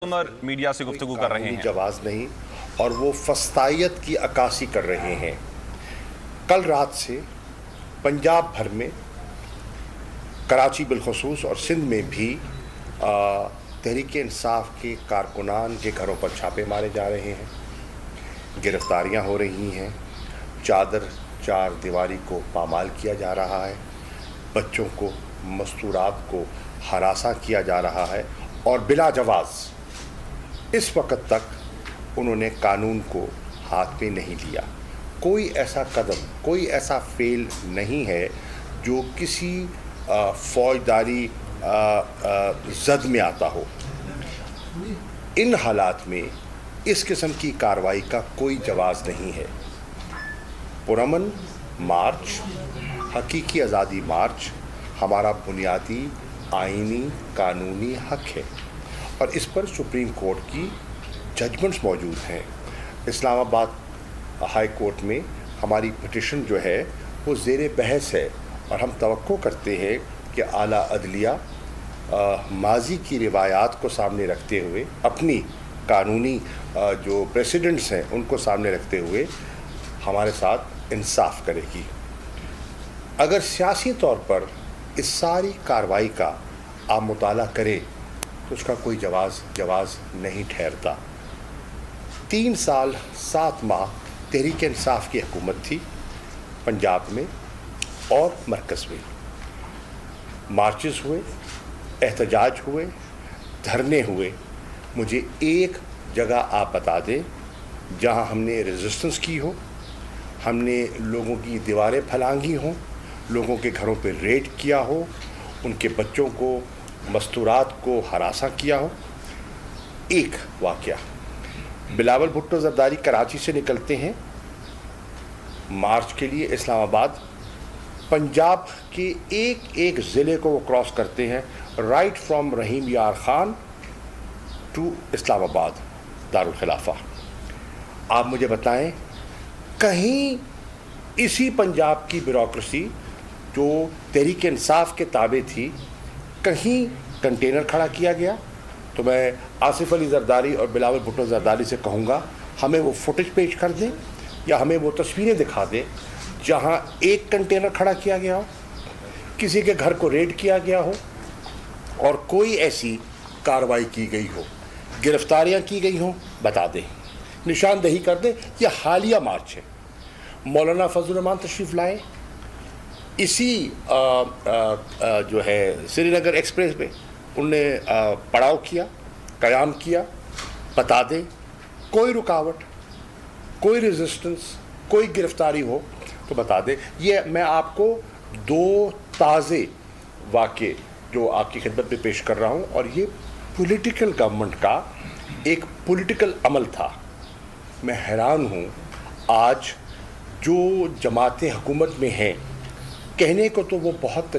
Media से गुफ्तगू कर रहे हैं जवाज नहीं और वो फस्तायत की अक्कासी कर रहे हैं। कल रात से पंजाब भर में, कराची बिलखसूस और सिंध में भी तहरीक इंसाफ के कारकुनान के घरों पर छापे मारे जा रहे हैं, गिरफ्तारियां हो रही हैं, चार दीवारी को पामाल किया जा रहा है, बच्चों को, मस्तूरात को हरासा किया जा रहा है और बिला जवाज़ इस वक्त तक उन्होंने कानून को हाथ में नहीं लिया। कोई ऐसा कदम, कोई ऐसा फेल नहीं है जो किसी फौजदारी जद में आता हो। इन हालात में इस किस्म की कार्रवाई का कोई जवाज़ नहीं है। पुरअमन मार्च, हकीकी आज़ादी मार्च हमारा बुनियादी आइनी कानूनी हक है और इस पर सुप्रीम कोर्ट की जजमेंट्स मौजूद हैं। इस्लामाबाद हाई कोर्ट में हमारी पिटिशन जो है वो ज़ेर बहस है और हम तवक्को करते हैं कि आला अदलिया माजी की रिवायात को सामने रखते हुए, अपनी कानूनी जो प्रेसिडेंट्स हैं उनको सामने रखते हुए हमारे साथ इंसाफ करेगी। अगर सियासी तौर पर इस सारी कार्रवाई का आप मुताला करें तो उसका कोई जवाज़ नहीं ठहरता। 3 साल 7 माह तहरीक इंसाफ की हुकूमत थी पंजाब में और मरकज़ में। मार्चेस हुए, एहतजाज हुए, धरने हुए। मुझे एक जगह आप बता दें जहां हमने रेजिस्टेंस की हो, हमने लोगों की दीवारें फलांगी हों, लोगों के घरों पर रेड किया हो, उनके बच्चों को, मस्तूरात को हरासा किया हो। एक वाक़या, बिलावल भुट्टो ज़रदारी कराची से निकलते हैं मार्च के लिए इस्लामाबाद, पंजाब के एक ज़िले को वो क्रॉस करते हैं, राइट फ्रॉम रहीम यार ख़ान टू इस्लामाबाद दारुल खिलाफा। आप मुझे बताएं, कहीं इसी पंजाब की ब्यूरोक्रेसी जो तहरीक इंसाफ के ताबे थी, कहीं कंटेनर खड़ा किया गया? तो मैं आसिफ अली ज़रदारी और बिलावल भुट्टो ज़रदारी से कहूँगा, हमें वो फुटेज पेश कर दें या हमें वो तस्वीरें दिखा दें जहाँ एक कंटेनर खड़ा किया गया हो, किसी के घर को रेड किया गया हो और कोई ऐसी कार्रवाई की गई हो, गिरफ्तारियाँ की गई हों, बता दें, निशानदही कर दें। यह हालिया मार्च है। मौलाना फजल रहमान तशरीफ़ लाए, इसी जो है श्रीनगर एक्सप्रेस पे उनने पड़ाव किया, क़याम किया, बता दें। कोई रुकावट, कोई रेजिस्टेंस, कोई गिरफ्तारी हो तो बता दें। ये मैं आपको 2 ताज़े वाक़े जो आपकी खिदमत में पेश कर रहा हूँ और ये पॉलिटिकल गवर्नमेंट का एक पॉलिटिकल अमल था। मैं हैरान हूँ, आज जो जमातें हुकूमत में हैं, कहने को तो वो बहुत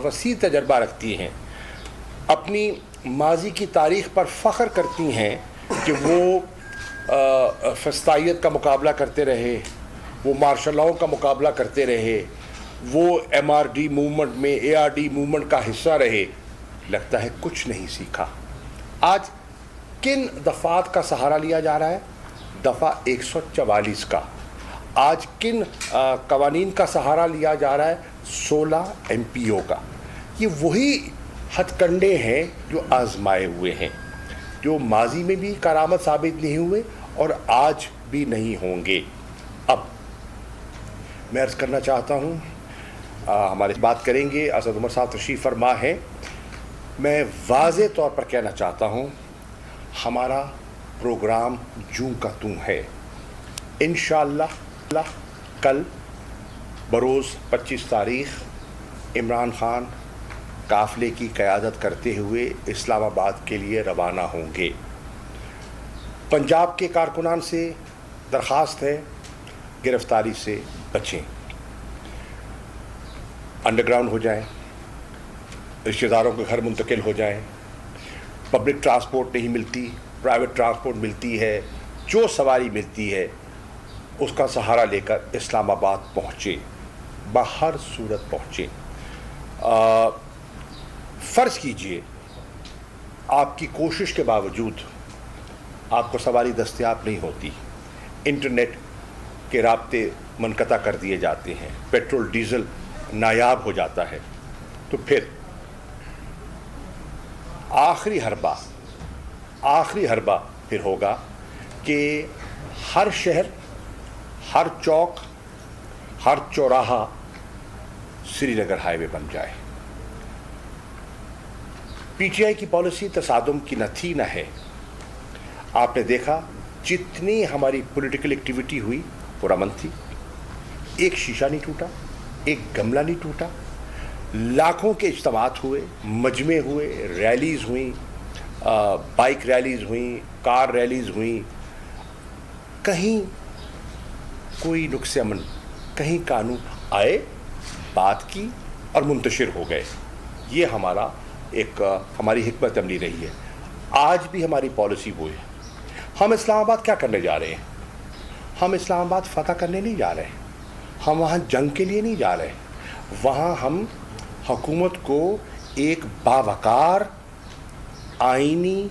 वसी तजर्बा रखती हैं, अपनी माजी की तारीख़ पर फ़ख्र करती हैं कि वो फस्तायत का मुकाबला करते रहे, वो मार्शल लॉ का मुकाबला करते रहे, वो MRD मूवमेंट में, ARD मूवमेंट का हिस्सा रहे। लगता है कुछ नहीं सीखा। आज किन दफ़ात का सहारा लिया जा रहा है? दफ़ा 144 का। आज किन कवानीन का सहारा लिया जा रहा है? 16 MPO का। ये वही हथकंडे हैं जो आजमाए हुए हैं, जो माजी में भी करामत साबित नहीं हुए और आज भी नहीं होंगे। अब मैं अर्ज़ करना चाहता हूँ, हमारे बात करेंगे असद उमर साहब तशरीफ़ फरमा है। मैं वाज़े तौर पर कहना चाहता हूँ, हमारा प्रोग्राम जूं का तूं है। इंशाअल्लाह कल बरोज़ 25 तारीख़ इमरान ख़ान काफ़िले की क़यादत करते हुए इस्लामाबाद के लिए रवाना होंगे। पंजाब के कारकुनान से दरख्वास्त है, गिरफ्तारी से बचें, अंडरग्राउंड हो जाएं, रिश्तेदारों के घर मुंतकिल हो जाएं। पब्लिक ट्रांसपोर्ट नहीं मिलती, प्राइवेट ट्रांसपोर्ट मिलती है, जो सवारी मिलती है उसका सहारा लेकर इस्लामाबाद पहुँचे, बाहर सूरत पहुँचे। फ़र्ज़ कीजिए آپ کی کوشش کے باوجود آپ کو سواری دستیاب نہیں ہوتی، انٹرنیٹ کے رابطے منقطع کر دیے جاتے ہیں، پیٹرول ڈیزل نایاب ہو جاتا ہے، تو پھر آخری حربہ پھر ہوگا کہ ہر شہر، ہر چوک، ہر چوراہا سری نگر ہائی وے بن جائے۔ پی ٹی آئی کی پالیسی تصادم کی نہ تھی نہ ہے۔ آپ نے دیکھا جتنی ہماری پولیٹیکل ایکٹیویٹی ہوئی پرامن تھی، ایک شیشہ نہیں ٹوٹا، ایک گملہ نہیں ٹوٹا، لاکھوں کے اجتماعات ہوئے، مجمع ہوئے، ریلیز ہوئیں، بائک ریلیز ہوئیں، کار ریلیز ہوئیں، کہیں کوئی نقص امن، کہیں قانون آئے، بات کی اور منتشر ہو گئے۔ یہ ہماری حکمت عملی رہی ہے۔ آج بھی ہماری پالیسی وہ ہے۔ ہم اسلام آباد کیا کرنے جا رہے ہیں؟ ہم اسلام آباد فتح کرنے نہیں جا رہے، ہم وہاں جنگ کے لیے نہیں جا رہے، وہاں ہم حکومت کو ایک باوقار آئینی،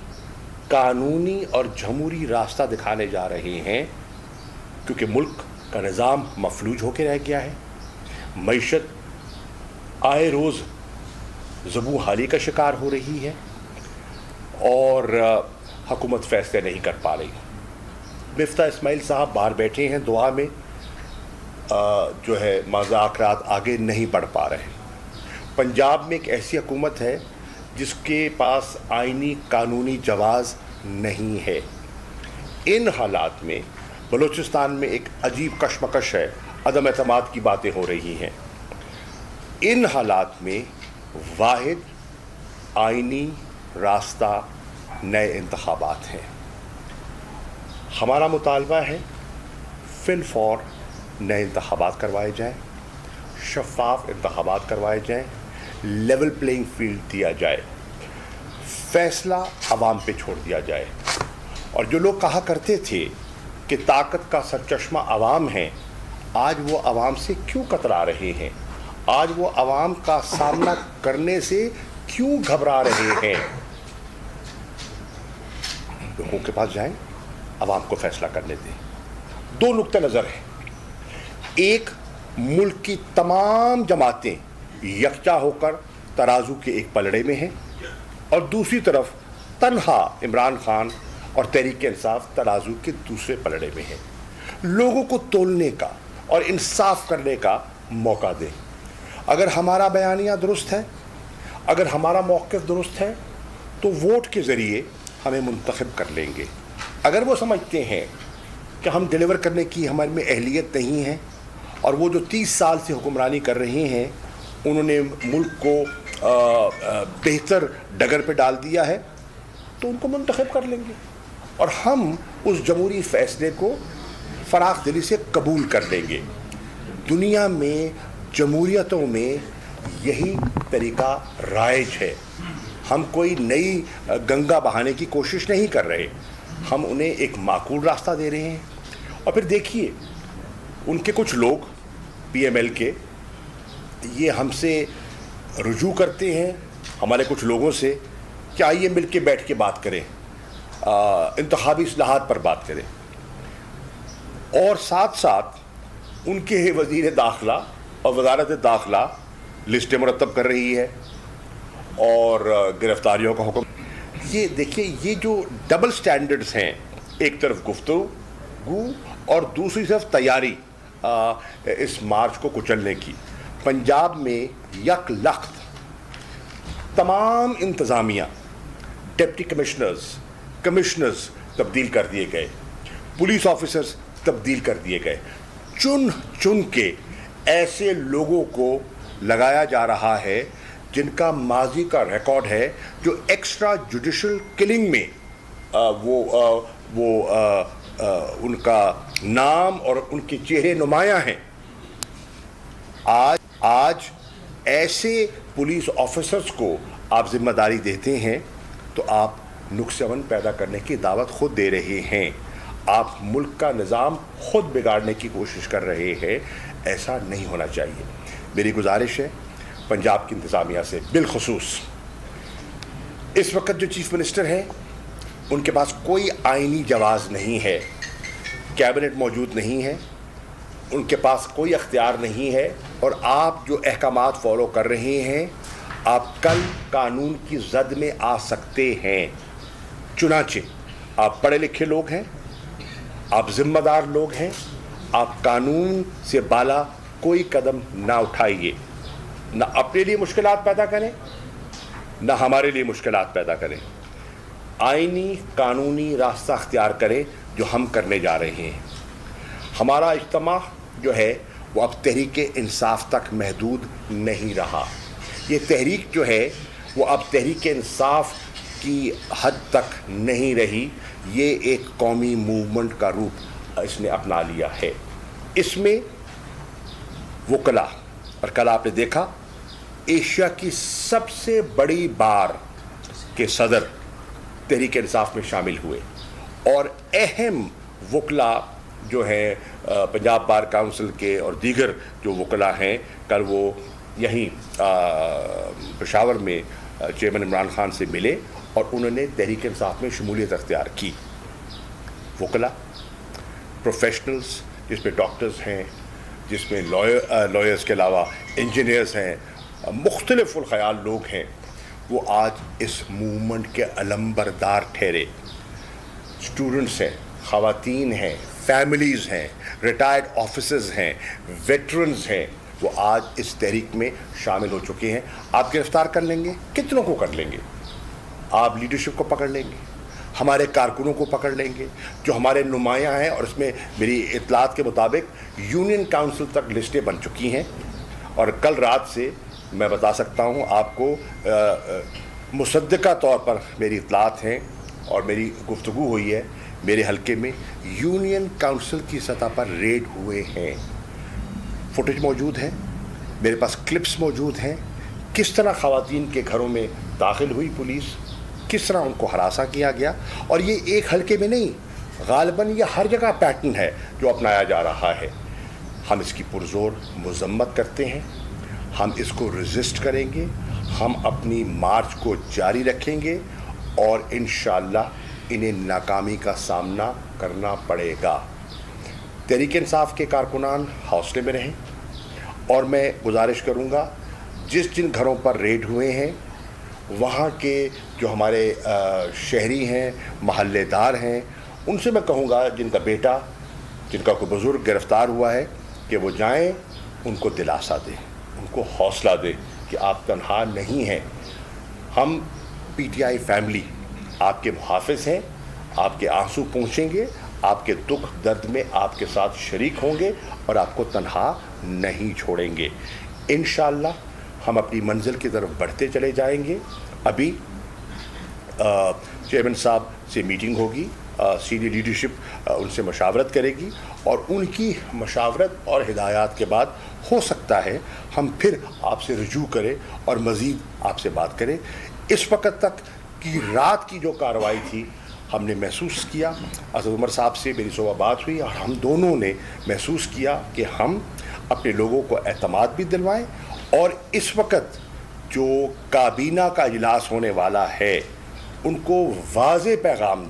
قانونی اور جمہوری راستہ دکھانے جا رہے ہیں، کیونکہ ملک کا نظام مفلوج ہو کے رہ گیا ہے، معیشت آئے روز زبوں حالی کا شکار ہو رہی ہے، اور حکومت فیصلے نہیں کر پا رہی۔ مفتاح اسماعیل صاحب باہر بیٹھے ہیں دعا میں، جو ہے مذاکرات آگے نہیں بڑھ پا رہے۔ پنجاب میں ایک ایسی حکومت ہے جس کے پاس آئینی قانونی جواز نہیں ہے۔ ان حالات میں بلوچستان میں ایک عجیب کشمکش ہے، عدم اعتماد کی باتیں ہو رہی ہیں۔ ان حالات میں واحد آئینی راستہ نئے انتخابات ہیں۔ ہمارا مطالبہ ہے فی الفور نئے انتخابات کروائے جائیں، شفاف انتخابات کروائے جائیں، لیول پلینگ فیلڈ دیا جائے، فیصلہ عوام پہ چھوڑ دیا جائے۔ اور جو لوگ کہا کرتے تھے کہ طاقت کا سرچشمہ عوام ہے، آج وہ عوام سے کیوں کترا رہے ہیں؟ آج وہ عوام کا سامنا کرنے سے کیوں گھبرا رہے ہیں؟ لوگوں کے پاس جائیں، عوام کو فیصلہ کرنے دیں۔ دو نقطہ نظر ہیں، ایک ملک کی تمام جماعتیں یکجا ہو کر ترازو کے ایک پلڑے میں ہیں، اور دوسری طرف تنہا عمران خان اور تحریک انصاف ترازو کے دوسرے پلڑے میں ہیں۔ لوگوں کو تولنے کا اور انصاف کرنے کا موقع دیں۔ اگر ہمارا بیانیہ درست ہے، اگر ہمارا موقف درست ہے، تو ووٹ کے ذریعے ہمیں منتخب کر لیں گے۔ اگر وہ سمجھتے ہیں کہ ہم ڈیلیور کرنے کی ہمارے میں اہلیت نہیں ہے، اور وہ جو 30 سال سے حکمرانی کر رہے ہیں انہوں نے ملک کو بہتر ڈگر پہ ڈال دیا ہے، تو ان کو منتخب کر لیں گے، اور ہم اس جمہوری فیصلے کو فراخ دلی سے قبول کر لیں گے۔ دنیا میں جمہوریتوں میں یہی طریقہ رائج ہے۔ ہم کوئی نئی گنگا بہانے کی کوشش نہیں کر رہے، ہم انہیں ایک معقول راستہ دے رہے ہیں۔ اور پھر دیکھیے ان کے کچھ لوگ پی ایم ایل کے یہ ہم سے رجوع کرتے ہیں، ہمارے کچھ لوگوں سے، کہ آئیے مل کے بیٹھ کے بات کریں، انتخابی اصلاحات پر بات کریں، اور ساتھ ساتھ ان کے وزیر داخلہ اور وزارت داخلہ لسٹیں مرتب کر رہی ہے اور گرفتاریوں کا حکم۔ یہ دیکھیے، یہ جو ڈبل سٹینڈرڈز ہیں، ایک طرف گفتگو اور دوسری طرف تیاری اس مارچ کو کچلنے کی۔ پنجاب میں یک لخت تمام انتظامیہ، ڈپٹی کمشنرز تبدیل کر دیے گئے، پولیس آفیسرز تبدیل کر دیے گئے، چن کے ایسے لوگوں کو لگایا جا رہا ہے جن کا ماضی کا ریکارڈ ہے، جو ایکسٹرا جوڈیشل کلنگ میں ان کا نام اور ان کے چہرے نمایاں ہیں۔ آج ایسے پولیس آفیسرز کو آپ ذمہ داری دیتے ہیں تو آپ نقص امن پیدا کرنے کی دعوت خود دے رہے ہیں، آپ ملک کا نظام خود بگاڑنے کی کوشش کر رہے ہیں۔ ایسا نہیں ہونا چاہیے۔ میری گزارش ہے پنجاب کی انتظامیہ سے بالخصوص इस वक्त जो चीफ मिनिस्टर हैं उनके पास कोई आईनी जवाज़ नहीं है, कैबिनेट मौजूद नहीं है, उनके पास कोई अख्तियार नहीं है, और आप जो अहकामात फॉलो कर रहे हैं आप कल कानून की जद में आ सकते हैं। चुनाचे आप पढ़े लिखे लोग हैं, आप जिम्मेदार लोग हैं, आप कानून से बाला कोई कदम ना उठाइए, ना अपने लिए मुश्किलात पैदा करें ना हमारे लिए मुश्किलात पैदा करें। आईनी कानूनी रास्ता अख्तियार करें जो हम करने जा रहे हैं। हमारा इज्तिमा जो है वो अब तहरीक इंसाफ तक महदूद नहीं रहा। ये तहरीक जो है वो अब तहरीक इंसाफ की हद तक नहीं रही, ये एक कौमी मूवमेंट का रूप इसने अपना लिया है। इसमें वकला, और कल आपने देखा एशिया की सबसे बड़ी बार के सदर तहरीक इंसाफ में शामिल हुए, और अहम वकला जो हैं पंजाब बार काउंसिल के और दीगर जो वकला हैं, कल वो यहीं पेशावर में चेयरमैन इमरान खान से मिले और उन्होंने तहरीक इंसाफ में शमूलियत अख्तियार की। वकला प्रोफेशनल्स जिसमें डॉक्टर्स हैं, जिसमें लॉयर्स के अलावा इंजीनियर्स हैं, मुख्तलिफ ख़याल लोग हैं, वो आज इस मूवमेंट के अलंबरदार ठहरे। स्टूडेंट्स हैं, ख़वातीन हैं, फैमिलीज़ हैं, रिटायर्ड ऑफिसर्स हैं, वेटरन्स हैं, वो आज इस तहरीक में शामिल हो चुके हैं। आप गिरफ्तार कर लेंगे, कितनों को कर लेंगे? आप लीडरशिप को पकड़ लेंगे, हमारे कारकुनों को पकड़ लेंगे जो हमारे नुमायाँ हैं, और इसमें मेरी इतलात के मुताबिक यूनियन काउंसिल तक लिस्टें बन चुकी हैं। और कल रात से मैं बता सकता हूँ आपको, मुसद्दका तौर पर मेरी इतलात हैं और मेरी गुफ्तगू हुई है, मेरे हलके में यूनियन काउंसिल की सतह पर रेड हुए हैं। फुटेज मौजूद है, मेरे पास क्लिप्स मौजूद हैं, किस तरह ख़वातीन के घरों में दाखिल हुई पुलिस, किस तरह उनको हरासा किया गया। और ये एक हलके में नहीं, गालिबन ये हर जगह पैटर्न है जो अपनाया जा रहा है। हम इसकी पुरजोर मज़म्मत करते हैं, हम इसको रेजिस्ट करेंगे, हम अपनी मार्च को जारी रखेंगे और इंशाअल्लाह इन्हें नाकामी का सामना करना पड़ेगा। तहरीक इंसाफ के कारकुनान हौसले में रहें, और मैं गुजारिश करूँगा जिन जिन घरों पर रेड हुए हैं वहाँ के जो हमारे शहरी हैं, महल्लेदार हैं, उनसे मैं कहूँगा जिनका बेटा, जिनका कोई बुज़ुर्ग गिरफ़्तार हुआ है कि वो जाएं, उनको दिलासा दें, उनको हौसला दें कि आप तन्हा नहीं हैं। हम पीटीआई फैमिली आपके मुहाफ़िज़ हैं, आपके आंसू पहुँचेंगे, आपके दुख दर्द में आपके साथ शरीक होंगे और आपको तन्हा नहीं छोड़ेंगे। इंशाअल्लाह हम अपनी मंजिल की तरफ बढ़ते चले जाएंगे। अभी चेयरमैन साहब से मीटिंग होगी, सीनियर लीडरशिप उनसे मशावरत करेगी, और उनकी मशावरत और हिदायत के बाद हो सकता है हम फिर आपसे रुजू करें और मज़ीद आपसे बात करें। इस वक्त तक की रात की जो कार्रवाई थी, हमने महसूस किया, असद उमर साहब से मेरी सुबह बात हुई और हम दोनों ने महसूस किया कि हम अपने लोगों को एतमाद भी दिलवाएं, और इस वक्त जो काबीना का इजलास होने वाला है उनको वाज़े पैगाम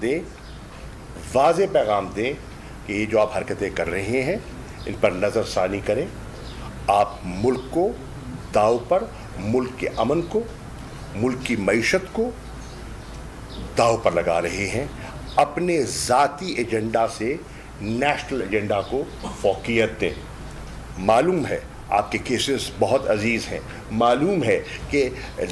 दें कि ये जो आप हरकतें कर रहे हैं इन पर नज़रसानी करें। आप मुल्क को दाव पर, मुल्क के अमन को, मुल्क की मईशत को दाव पर लगा रहे हैं। अपने ज़ाती एजेंडा से नेशनल एजेंडा को फौकियत दें। मालूम है आपके केसेस बहुत अजीज़ हैं, मालूम है कि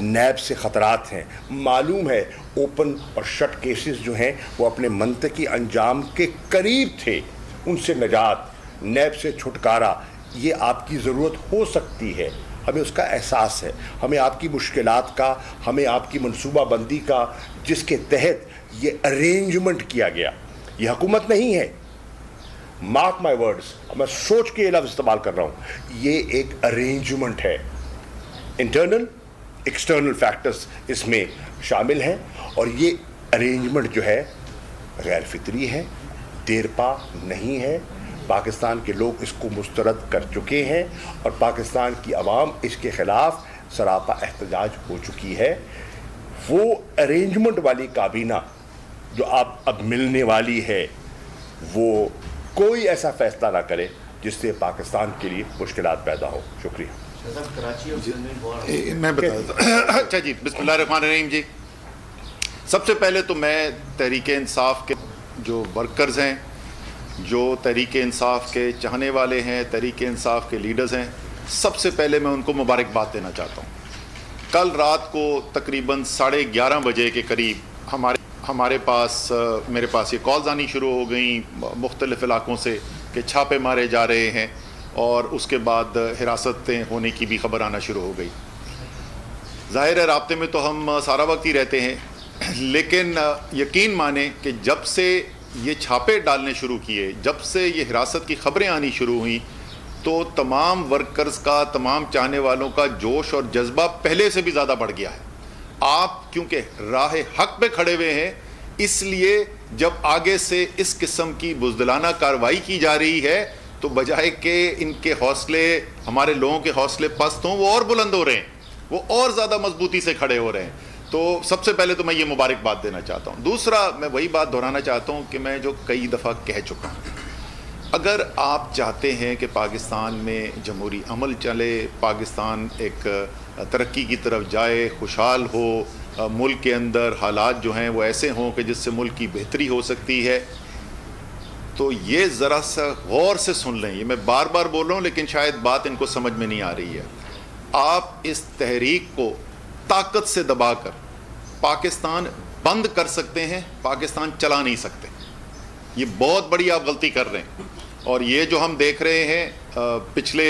नैब से ख़तरात हैं, मालूम है ओपन और शट केसेस जो हैं वो अपने मंतकी अंजाम के करीब थे, उनसे नजात, नैब से छुटकारा, ये आपकी ज़रूरत हो सकती है। हमें उसका एहसास है, हमें आपकी मुश्किलात का, हमें आपकी मनसूबाबंदी का, जिसके तहत ये अरेंजमेंट किया गया। ये हुकूमत नहीं है, मार्क माई वर्ड्स, मैं सोच के ये लफ्ज़ इस्तेमाल कर रहा हूँ, ये एक अरेंजमेंट है। इंटरनल एक्सटर्नल फैक्टर्स इसमें शामिल हैं, और ये अरेंजमेंट जो है गैर फितरी है, देरपा नहीं है। पाकिस्तान के लोग इसको मुस्तरद कर चुके हैं और पाकिस्तान की आवाम इसके ख़िलाफ़ सरापा एहतजाज हो चुकी है। वो अरेंजमेंट वाली काबीना जो अब मिलने वाली है, वो कोई ऐसा फैसला ना करे जिससे पाकिस्तान के लिए मुश्किलात पैदा हो। शुक्रिया। मैं बता अच्छा जी, बिस्मिल्लाहिर्रहमानिर्रहीम जी। सबसे पहले तो मैं तहरीक इंसाफ के जो वर्कर्स हैं, जो तहरीक इंसाफ के चाहने वाले हैं, तहरीक इंसाफ के लीडर्स हैं, सबसे पहले मैं उनको मुबारकबाद देना चाहता हूँ। कल रात को तकरीबन 11:30 बजे के करीब हमारे पास मेरे पास ये कॉल्स आनी शुरू हो गई मुख्तलिफ़ इलाक़ों से कि छापे मारे जा रहे हैं, और उसके बाद हिरासतें होने की भी खबर आना शुरू हो गई। ज़ाहिर है राब्ते में तो हम सारा वक्त ही रहते हैं, लेकिन यकीन माने कि जब से ये छापे डालने शुरू किए, जब से ये हिरासत की खबरें आनी शुरू हुई, तो तमाम वर्कर्स का, तमाम चाहने वालों का जोश और जज्बा पहले से भी ज़्यादा बढ़ गया है। आप क्योंकि राह हक पे खड़े हुए हैं, इसलिए जब आगे से इस किस्म की बुज़दिलाना कार्रवाई की जा रही है, तो बजाय के इनके हौसले, हमारे लोगों के हौसले पस्त हों, वो और बुलंद हो रहे हैं, वो और ज़्यादा मजबूती से खड़े हो रहे हैं। तो सबसे पहले तो मैं ये मुबारकबाद देना चाहता हूँ। दूसरा, मैं वही बात दोहराना चाहता हूँ कि मैं जो कई दफ़ा कह चुका हूँ, अगर आप चाहते हैं कि पाकिस्तान में जमहूरी अमल चले, पाकिस्तान एक तरक्की की तरफ जाए, खुशहाल हो, मुल्क के अंदर हालात जो हैं वो ऐसे हों कि जिससे मुल्क की बेहतरी हो सकती है, तो ये ज़रा सा गौर से सुन लें। ये मैं बार बार बोल रहा हूँ, लेकिन शायद बात इनको समझ में नहीं आ रही है। आप इस तहरीक को ताकत से दबाकर पाकिस्तान बंद कर सकते हैं, पाकिस्तान चला नहीं सकते। ये बहुत बड़ी आप गलती कर रहे हैं। और ये जो हम देख रहे हैं पिछले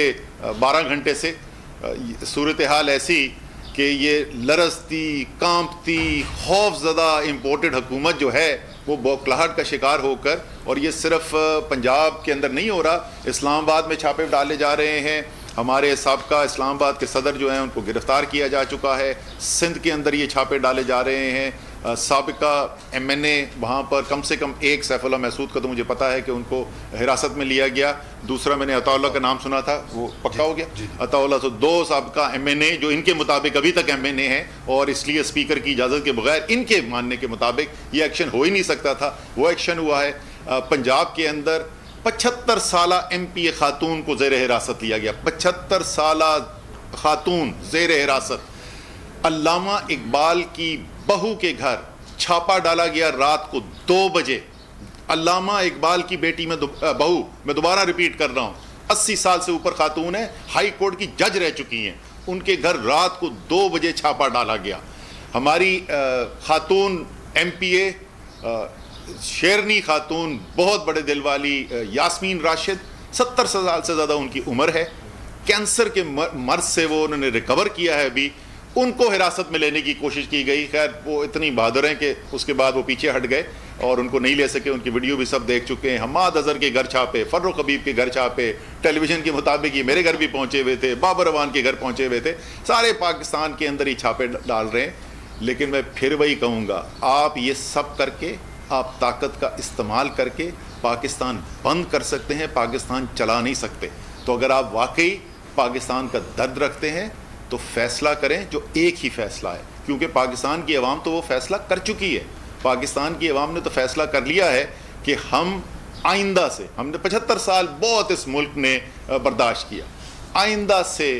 12 घंटे से सूरत हाल ऐसी कि ये लरजती, कांपती, खौफज़दा इम्पोर्टेड हुकूमत जो है वो बौखलाहट का शिकार होकर, और ये सिर्फ पंजाब के अंदर नहीं हो रहा, इस्लामाबाद में छापे डाले जा रहे हैं। हमारे साबका इस्लामाबाद के सदर जो हैं उनको गिरफ़्तार किया जा चुका है। सिंध के अंदर ये छापे डाले जा रहे हैं। साबिका MNA वहाँ पर कम से कम एक, सैफुल्लाह महसूद का तो मुझे पता है कि उनको हिरासत में लिया गया। दूसरा मैंने अताउल्लाह का नाम सुना था, वो पक्का हो गया अताउल्लाह। तो 2 साबिका MNA जो इनके मुताबिक अभी तक MNA हैं, और इसलिए स्पीकर की इजाज़त के बगैर इनके मानने के मुताबिक ये एक्शन हो ही नहीं सकता था, वो एक्शन हुआ है। पंजाब के अंदर 75 साला MPA खातून को ज़ेर हिरासत लिया गया। 75 साला खातून ज़ेर हिरासत। अल्लामा इकबाल की बहू के घर छापा डाला गया रात को 2 बजे। अल्लामा इकबाल की बेटी में बहू, मैं दोबारा रिपीट कर रहा हूँ, 80 साल से ऊपर खातून है, हाई कोर्ट की जज रह चुकी हैं, उनके घर रात को 2 बजे छापा डाला गया। हमारी खातून MPA शेरनी खातून, बहुत बड़े दिल वाली यास्मीन राशिद, 70 साल से ज़्यादा उनकी उम्र है, कैंसर के मर्ज से वो उन्होंने रिकवर किया है अभी, उनको हिरासत में लेने की कोशिश की गई। खैर वो इतनी बहादुर हैं कि उसके बाद वो पीछे हट गए और उनको नहीं ले सके। उनकी वीडियो भी सब देख चुके हैं। हम्माद अजहर के घर छापे, फर्रुख हबीब के घर छापे, टेलीविज़न के मुताबिक ये मेरे घर भी पहुँचे हुए थे, बाबर रवान के घर पहुँचे हुए थे, सारे पाकिस्तान के अंदर ही छापे डाल रहे हैं। लेकिन मैं फिर वही कहूँगा, आप ये सब करके, आप ताकत का इस्तेमाल करके पाकिस्तान बंद कर सकते हैं, पाकिस्तान चला नहीं सकते। तो अगर आप वाकई पाकिस्तान का दर्द रखते हैं तो फैसला करें जो एक ही फैसला है, क्योंकि पाकिस्तान की अवाम तो वो फैसला कर चुकी है। पाकिस्तान की अवाम ने तो फैसला कर लिया है कि हम आइंदा से, हमने 75 साल बहुत इस मुल्क ने बर्दाश्त किया, आइंदा से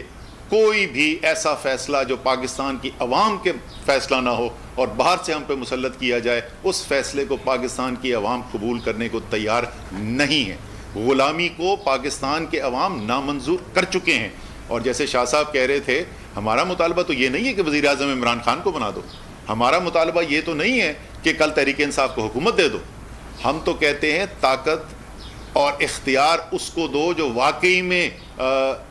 कोई भी ऐसा फैसला जो पाकिस्तान की अवाम के फैसला ना हो और बाहर से हम पे मुसल्लत किया जाए, उस फैसले को पाकिस्तान की अवाम कबूल करने को तैयार नहीं है। ग़ुलामी को पाकिस्तान के अवाम नामंजूर कर चुके हैं। और जैसे शाह साहब कह रहे थे, हमारा मुतालबा तो ये नहीं है कि वज़ीर आज़म इमरान खान को बना दो, हमारा मुतालबा ये तो नहीं है कि कल तहरीक इंसाफ को हुकूमत दे दो। हम तो कहते हैं ताकत और इख्तियार उसको दो जो वाकई में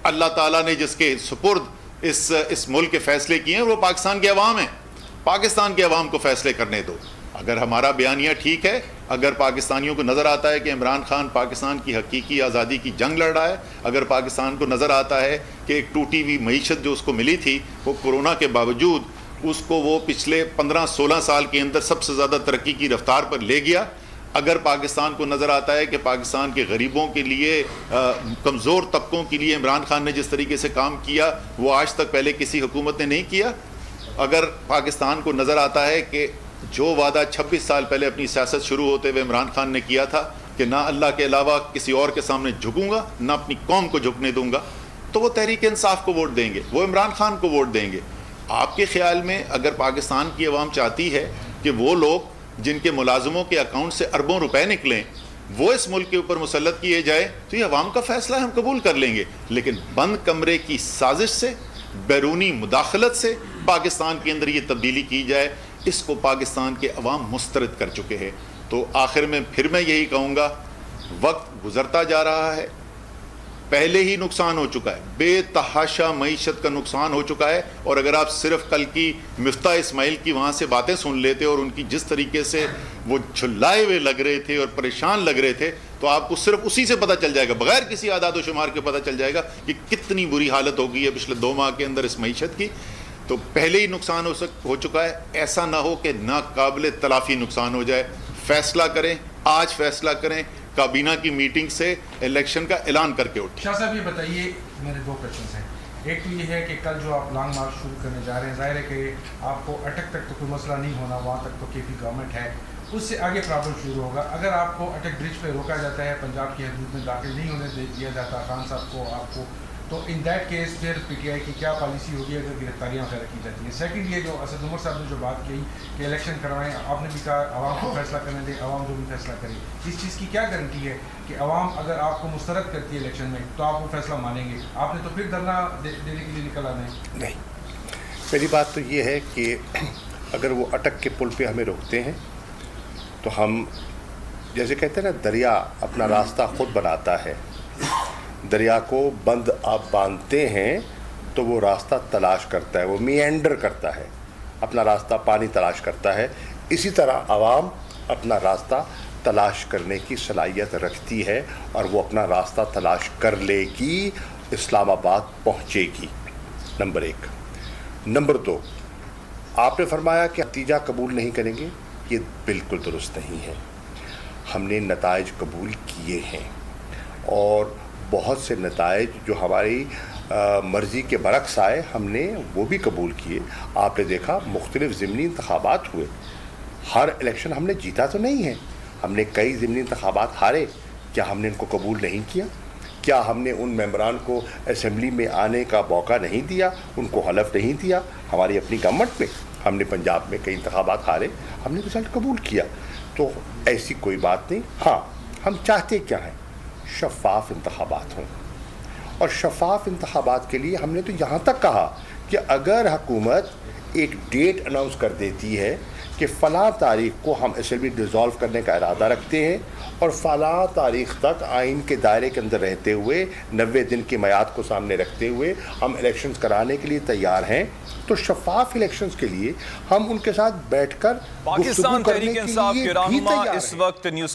अल्लाह ताला ने जिसके सुपुर्द इस मुल्क के फ़ैसले किए हैं, वो पाकिस्तान के अवाम हैं। पाकिस्तान के अवाम को फ़ैसले करने दो। अगर हमारा बयानिया ठीक है, अगर पाकिस्तानियों को नज़र आता है कि इमरान खान पाकिस्तान की हकीकी आज़ादी की जंग लड़ रहा है, अगर पाकिस्तान को नज़र आता है कि एक टूटी हुई मईशत जो उसको मिली थी वो कोरोना के बावजूद उसको वो पिछले 15-16 साल के अंदर सबसे ज़्यादा तरक्की की रफ्तार पर ले गया, अगर पाकिस्तान को नज़र आता है कि पाकिस्तान के गरीबों के लिए, कमज़ोर तबकों के लिए इमरान खान ने जिस तरीके से काम किया वो आज तक पहले किसी हुकूमत ने नहीं किया, اگر پاکستان کو نظر آتا ہے کہ جو وعدہ 26 سال پہلے اپنی سیاست شروع ہوتے ہوئے عمران خان نے کیا تھا کہ نہ اللہ کے علاوہ کسی اور کے سامنے جھکوں گا، نہ اپنی قوم کو جھکنے دوں گا، تو وہ تحریک انصاف کو ووٹ دیں گے، وہ عمران خان کو ووٹ دیں گے۔ آپ کے خیال میں اگر پاکستان کی عوام چاہتی ہے کہ وہ لوگ جن کے ملازموں کے اکاؤنٹ سے اربوں روپے نکلیں وہ اس ملک کے اوپر مسلط کیے جائے، تو یہ عوام کا فیصلہ ہم قبول کر لیں گے، لیکن بند کمرے کی سازش سے، بیرونی مداخلت سے پاکستان کے اندر یہ تبدیلی کی جائے، اس کو پاکستان کے عوام مسترد کر چکے ہیں۔ تو آخر میں پھر میں یہی کہوں گا، وقت گزرتا جا رہا ہے، پہلے ہی نقصان ہو چکا ہے، بے تحاشا معیشت کا نقصان ہو چکا ہے، اور اگر آپ صرف کل کی مفتاح اسماعیل کی وہاں سے باتیں سن لیتے اور ان کی جس طریقے سے وہ جھلائے ہوئے لگ رہے تھے اور پریشان لگ رہے تھے، تو آپ کو صرف اسی سے پتہ چل جائے گا، بغیر کسی اعداد و شمار کے پتہ چل جائے گا کہ کتنی بری حالت ہو گئی ہے پچھلے 2 ماہ کے اندر اس معیشت کی۔ تو پہلے ہی نقصان ہو چکا ہے، ایسا نہ ہو کہ ناقابل تلافی نقصان ہو جائے۔ فیصلہ کریں، آج فیصلہ کریں، کابینہ کی میٹنگ سے الیکشن کا اعلان کر کے اٹھیں۔ شاہ صاحب یہ بتائیے، میرے 2 کوشچنس ہیں۔ ایک تو یہ ہے کہ کل جو آپ لانگ مارچ شروع کرنے جا رہے ہیں، ظاہر ہے کہ آپ کو اٹک تک تو کوئی مسئلہ نہیں ہونا، وہاں تک تو KP گورنمنٹ ہے، اس سے آگے پرابلم شروع ہوگا۔ اگر آپ کو اٹک برج پہ روکا جاتا ہے، پنجاب کی حدود میں داخل نہیں ہونے دیا جاتا خان صاحب کو، آپ کو، تو ان دیٹ کیس پھر PTI کی کیا پالیسی ہوگی اگر گرفتاریاں وغیرہ کی جاتی ہیں؟ سیکنڈ، یہ جو اسد عمر صاحب نے جو بات کی کہ الیکشن کروائیں، آپ نے بھی کہا عوام کو فیصلہ کرنے دیں، عوام جو بھی فیصلہ کرے، اس چیز کی کیا گارنٹی ہے کہ عوام اگر آپ کو مسترد کرتی ہے الیکشن میں تو آپ وہ فیصلہ مانیں گے؟ آپ نے تو پھر دھرنا دینے کے لیے نکل آنا ہے۔ نہیں، پہلی بات تو یہ ہے کہ اگر وہ اٹک کے پل پہ ہمیں روکتے ہیں تو ہم جیسے کہتے ہیں نا، دریا اپنا راستہ خود بناتا ہے، دریا کو بند آپ باندھتے ہیں تو وہ راستہ تلاش کرتا ہے، وہ میانڈر کرتا ہے، اپنا راستہ پانی تلاش کرتا ہے۔ اسی طرح عوام اپنا راستہ تلاش کرنے کی صلاحیت رکھتی ہے اور وہ اپنا راستہ تلاش کر لے گی، اسلام آباد پہنچے گی، نمبر 1۔ نمبر 2، آپ نے فرمایا کہ نتیجہ قبول نہیں کریں گے، یہ بالکل درست نہیں ہے۔ ہم نے نتائج قبول کیے ہیں اور بہت سے نتائج جو ہماری مرضی کے برعکس آئے ہم نے وہ بھی قبول کیے۔ آپ نے دیکھا مختلف ضمنی انتخابات ہوئے، ہر الیکشن ہم نے جیتا تو نہیں ہے، ہم نے کئی ضمنی انتخابات ہارے، کیا ہم نے ان کو قبول نہیں کیا؟ کیا ہم نے ان ممبران کو اسمبلی میں آنے کا موقع نہیں دیا، ان کو حلف نہیں دیا؟ ہماری اپنی گورنمنٹ میں ہم نے پنجاب میں کئی انتخابات ہارے، ہم نے رزلٹ قبول کیا، تو ایسی کوئی بات نہیں۔ ہاں، ہم چاہتے کیا ہیں؟ شفاف انتخابات ہوں، اور شفاف انتخابات کے لیے ہم نے تو یہاں تک کہا کہ اگر حکومت ایک ڈیٹ اناؤنس کر دیتی ہے کہ فلاں تاریخ کو ہم اسمبلی ڈیزالو کرنے کا ارادہ رکھتے ہیں اور فلاں تاریخ تک آئین کے دائرے کے اندر رہتے ہوئے 90 دن کی میعاد کو سامنے رکھتے ہوئے ہم الیکشنز کرانے کے لیے تیار ہیں، تو شفاف الیکشنز کے لیے ہم ان کے ساتھ بیٹھ کر پاکستان تحریک انصاف کے رہنما اس وقت نیوز